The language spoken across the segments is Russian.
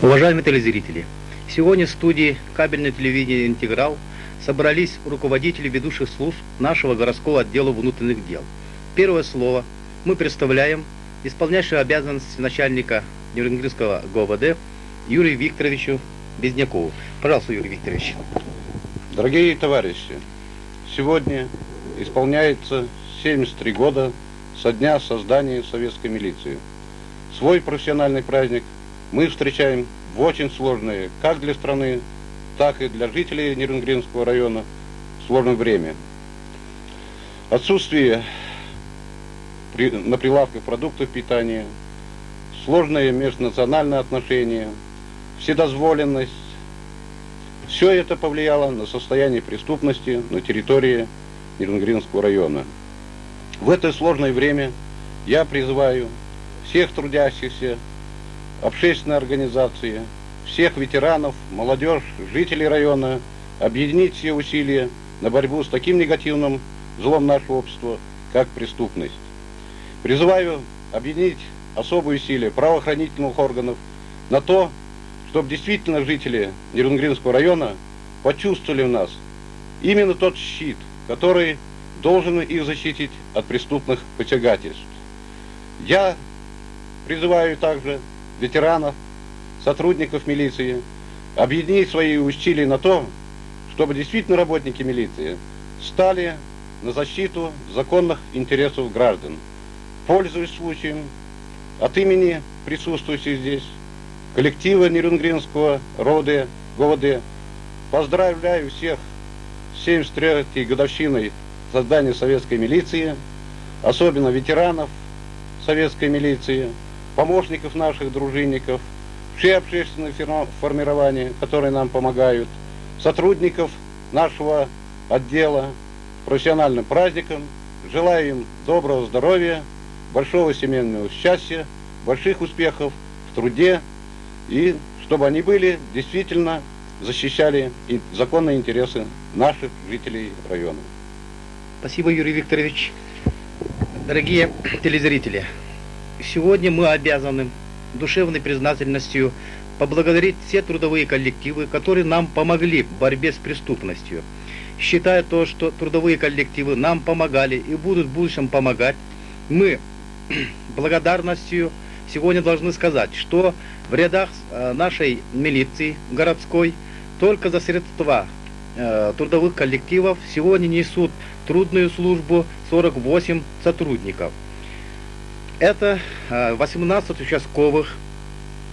Уважаемые телезрители, сегодня в студии кабельное телевидение «Интеграл» собрались руководители ведущих служб нашего городского отдела внутренних дел. Первое слово мы представляем исполняющего обязанности начальника Нюрнбергского ГОВД Юрию Викторовичу Безнякову. Пожалуйста, Юрий Викторович. Дорогие товарищи, сегодня исполняется 73 года со дня создания советской милиции. Свой профессиональный праздник мы встречаем в очень сложное, как для страны, так и для жителей Нюрнбергского района, сложное время. Отсутствие на прилавках продуктов питания, сложные межнациональные отношения, вседозволенность. Все это повлияло на состояние преступности на территории Нюрнбергского района. В это сложное время я призываю всех трудящихся, общественные организации, всех ветеранов, молодежь, жителей района объединить все усилия на борьбу с таким негативным злом нашего общества, как преступность. Призываю объединить особые усилия правоохранительных органов на то, чтобы действительно жители Нюрнбергского района почувствовали в нас именно тот щит, который должен их защитить от преступных посягательств. Я призываю также ветеранов, сотрудников милиции объединить свои усилия на то, чтобы действительно работники милиции стали на защиту законных интересов граждан. Пользуясь случаем, от имени присутствующих здесь коллектива Нюрнбергского ГОВД поздравляю всех с 73-й годовщиной создания советской милиции, особенно ветеранов советской милиции, помощников наших дружинников, все общественные формирования, которые нам помогают, сотрудников нашего отдела с профессиональным праздником. Желаю им доброго здоровья, большого семейного счастья, больших успехов в труде и чтобы они были действительно защищали законные интересы наших жителей района. Спасибо, Юрий Викторович. Дорогие телезрители, сегодня мы обязаны душевной признательностью поблагодарить все трудовые коллективы, которые нам помогли в борьбе с преступностью. Считая то, что трудовые коллективы нам помогали и будут в будущем помогать, мы благодарностью сегодня должны сказать, что в рядах нашей милиции городской только за средства трудовых коллективов сегодня несут трудную службу 48 сотрудников. Это 18 участковых,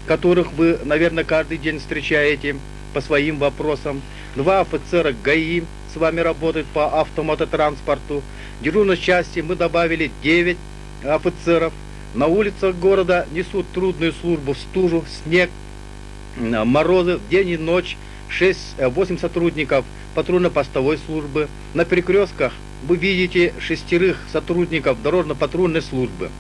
которых вы, наверное, каждый день встречаете по своим вопросам. 2 офицера ГАИ с вами работают по автомототранспорту. В дежурной части мы добавили 9 офицеров. На улицах города несут трудную службу в стужу, снег, морозы, в день и ночь 8 сотрудников патрульно-постовой службы. На перекрестках вы видите 6 сотрудников дорожно-патрульной службы.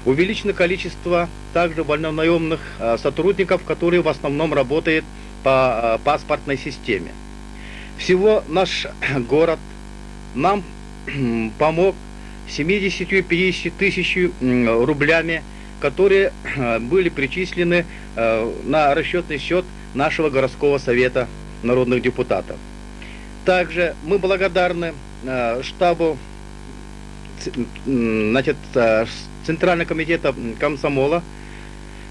Увеличено количество также вольнонаемных сотрудников, которые в основном работают по паспортной системе. Всего наш город нам помог 70-50 тысяч рублями, которые были причислены на расчетный счет нашего городского совета народных депутатов. Также мы благодарны штабу Центрального комитета комсомола,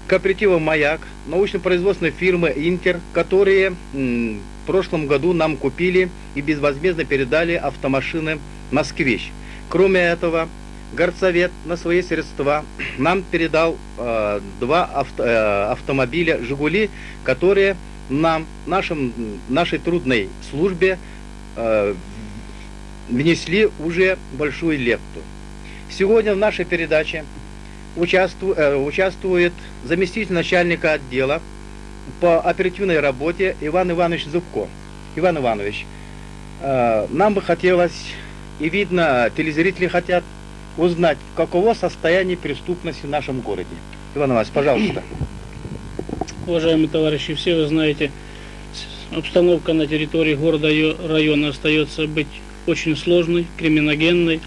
кооператива «Маяк», научно-производственной фирмы «Интер», которые в прошлом году нам купили и безвозмездно передали автомашины «Москвич». Кроме этого, горсовет на свои средства нам передал 2 автомобиля «Жигули», которые нам, нашей трудной службе внесли уже большую лепту. Сегодня в нашей передаче участвует заместитель начальника отдела по оперативной работе Иван Иванович Зубко. Иван Иванович, нам бы хотелось, и видно, телезрители хотят узнать, каково состояние преступности в нашем городе. Иван Иванович, пожалуйста. Уважаемые товарищи, все вы знаете, обстановка на территории города и района остается быть очень сложной, криминогенной.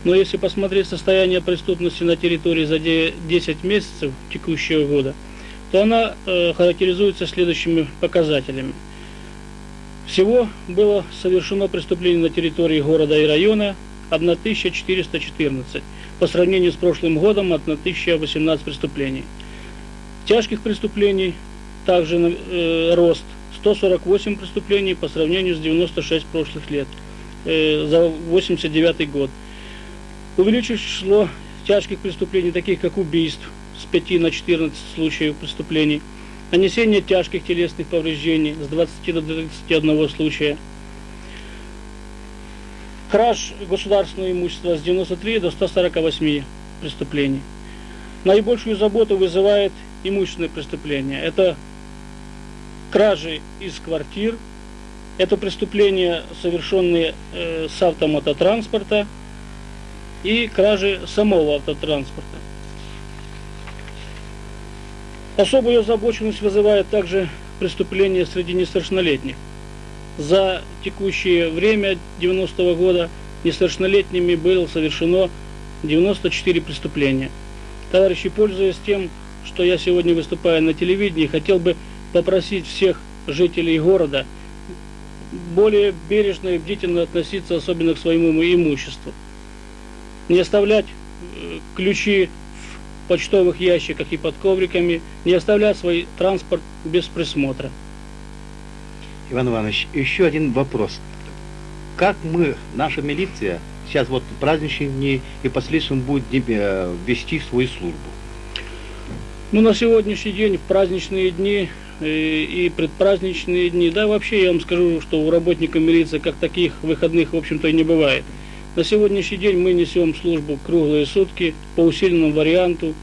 Но если посмотреть состояние преступности на территории за 10 месяцев текущего года, то она характеризуется следующими показателями. Всего было совершено преступлений на территории города и района 1414. По сравнению с прошлым годом 1018 преступлений. Тяжких преступлений также рост 148 преступлений по сравнению с 96 прошлых лет за 89 год. Увеличилось число тяжких преступлений, таких как убийств, с 5 на 14 случаев преступлений, нанесение тяжких телесных повреждений с 20 до 31 случая, краж государственного имущества с 93 до 148 преступлений. Наибольшую заботу вызывает имущественные преступления. Это кражи из квартир, это преступления, совершенные с автомототранспорта, и кражи самого автотранспорта. Особую озабоченность вызывает также преступления среди несовершеннолетних. За текущее время 90-го года несовершеннолетними было совершено 94 преступления. Товарищи, пользуясь тем, что я сегодня выступаю на телевидении, хотел бы попросить всех жителей города более бережно и бдительно относиться особенно к своему имуществу. Не оставлять ключи в почтовых ящиках и под ковриками, не оставлять свой транспорт без присмотра. Иван Иванович, еще один вопрос. Как мы, наша милиция, сейчас вот праздничные дни и последующим будет вести свою службу? Ну, на сегодняшний день, в праздничные дни и предпраздничные дни, да, вообще я вам скажу, что у работников милиции как таких выходных, в общем-то, и не бывает. На сегодняшний день мы несем службу круглые сутки по усиленному варианту,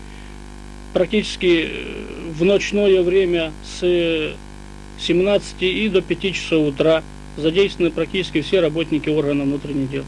практически в ночное время с 17 и до 5 часов утра задействованы практически все работники органов внутренних дел.